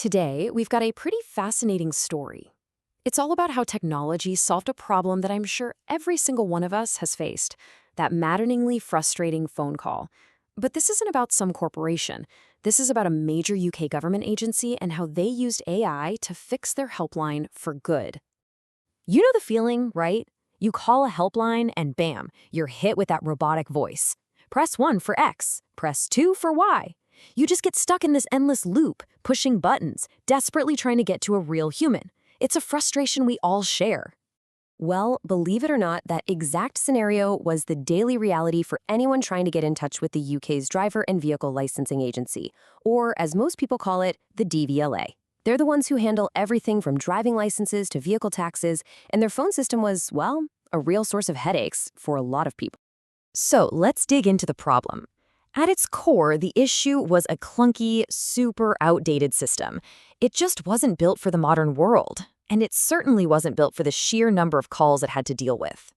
Today, we've got a pretty fascinating story. It's all about how technology solved a problem that I'm sure every single one of us has faced, that maddeningly frustrating phone call. But this isn't about some corporation. This is about a major UK government agency and how they used AI to fix their helpline for good. You know the feeling, right? You call a helpline and bam, you're hit with that robotic voice. Press 1 for X, press 2 for Y. You just get stuck in this endless loop, pushing buttons, desperately trying to get to a real human. It's a frustration we all share. Well, believe it or not, that exact scenario was the daily reality for anyone trying to get in touch with the UK's Driver and Vehicle Licensing Agency, or as most people call it, the DVLA. They're the ones who handle everything from driving licenses to vehicle taxes, and their phone system was, well, a real source of headaches for a lot of people. So let's dig into the problem. At its core, the issue was a clunky, super outdated system. It just wasn't built for the modern world, and it certainly wasn't built for the sheer number of calls it had to deal with.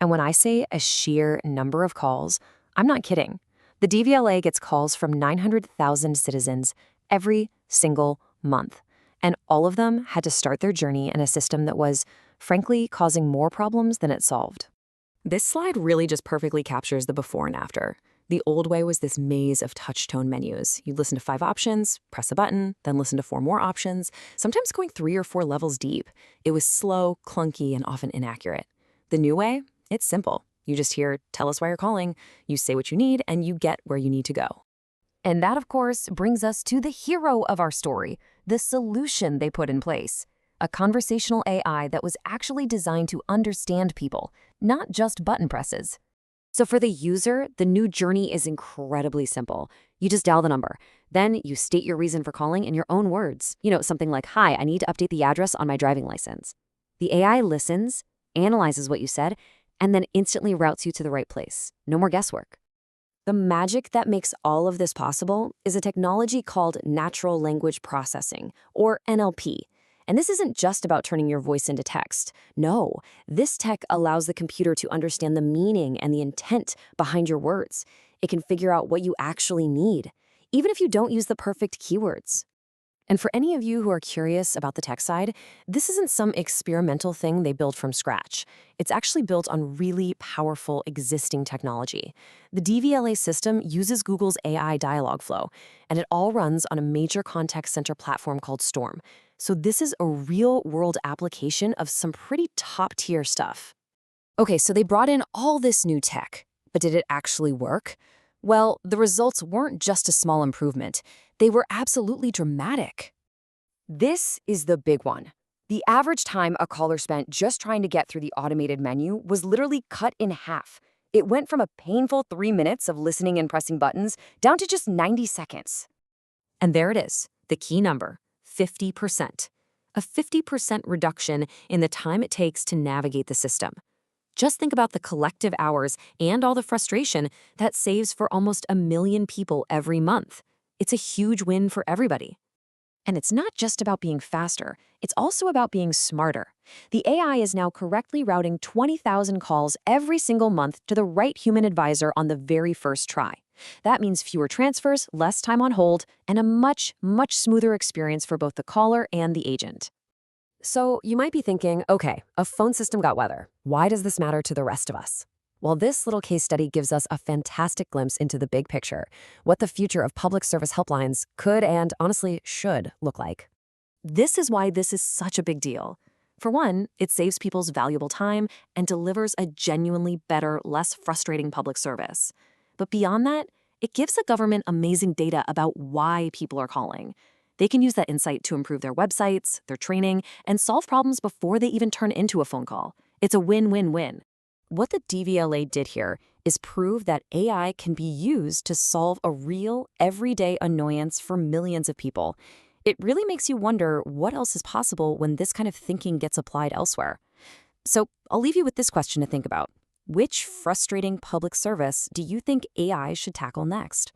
And when I say a sheer number of calls, I'm not kidding. The DVLA gets calls from 900,000 citizens every single month, and all of them had to start their journey in a system that was, frankly, causing more problems than it solved. This slide really just perfectly captures the before and after. The old way was this maze of touchtone menus. You'd listen to 5 options, press a button, then listen to 4 more options, sometimes going 3 or 4 levels deep. It was slow, clunky, and often inaccurate. The new way? It's simple. You just hear, tell us why you're calling, you say what you need, and you get where you need to go. And that, of course, brings us to the hero of our story, the solution they put in place. A conversational AI that was actually designed to understand people, not just button presses. So for the user, the new journey is incredibly simple. You just dial the number. Then you state your reason for calling in your own words. Something like, hi, I need to update the address on my driving license. The AI listens, analyzes what you said, and then instantly routes you to the right place. No more guesswork. The magic that makes all of this possible is a technology called natural language processing, or NLP. And this isn't just about turning your voice into text. No, this tech allows the computer to understand the meaning and the intent behind your words. It can figure out what you actually need, even if you don't use the perfect keywords. And for any of you who are curious about the tech side, this isn't some experimental thing they built from scratch. It's actually built on really powerful existing technology. The DVLA system uses Google's AI Dialogflow, and it all runs on a major contact center platform called Storm. So this is a real-world application of some pretty top-tier stuff. Okay, so they brought in all this new tech, but did it actually work? Well, the results weren't just a small improvement. They were absolutely dramatic. This is the big one. The average time a caller spent just trying to get through the automated menu was literally cut in half. It went from a painful 3 minutes of listening and pressing buttons down to just 90 seconds. And there it is, the key number, 50%. A 50% reduction in the time it takes to navigate the system. Just think about the collective hours and all the frustration that saves for almost 1 million people every month. It's a huge win for everybody. And it's not just about being faster, it's also about being smarter. The AI is now correctly routing 20,000 calls every single month to the right human advisor on the very first try. That means fewer transfers, less time on hold, and a much, much smoother experience for both the caller and the agent. So you might be thinking, okay, a phone system got weather. Why does this matter to the rest of us? Well, this little case study gives us a fantastic glimpse into the big picture, what the future of public service helplines could and honestly should look like. This is why this is such a big deal. For one, it saves people's valuable time and delivers a genuinely better, less frustrating public service. But beyond that, it gives the government amazing data about why people are calling. They can use that insight to improve their websites, their training, and solve problems before they even turn into a phone call. It's a win-win-win. What the DVLA did here is prove that AI can be used to solve a real, everyday annoyance for millions of people. It really makes you wonder what else is possible when this kind of thinking gets applied elsewhere. So I'll leave you with this question to think about. Which frustrating public service do you think AI should tackle next?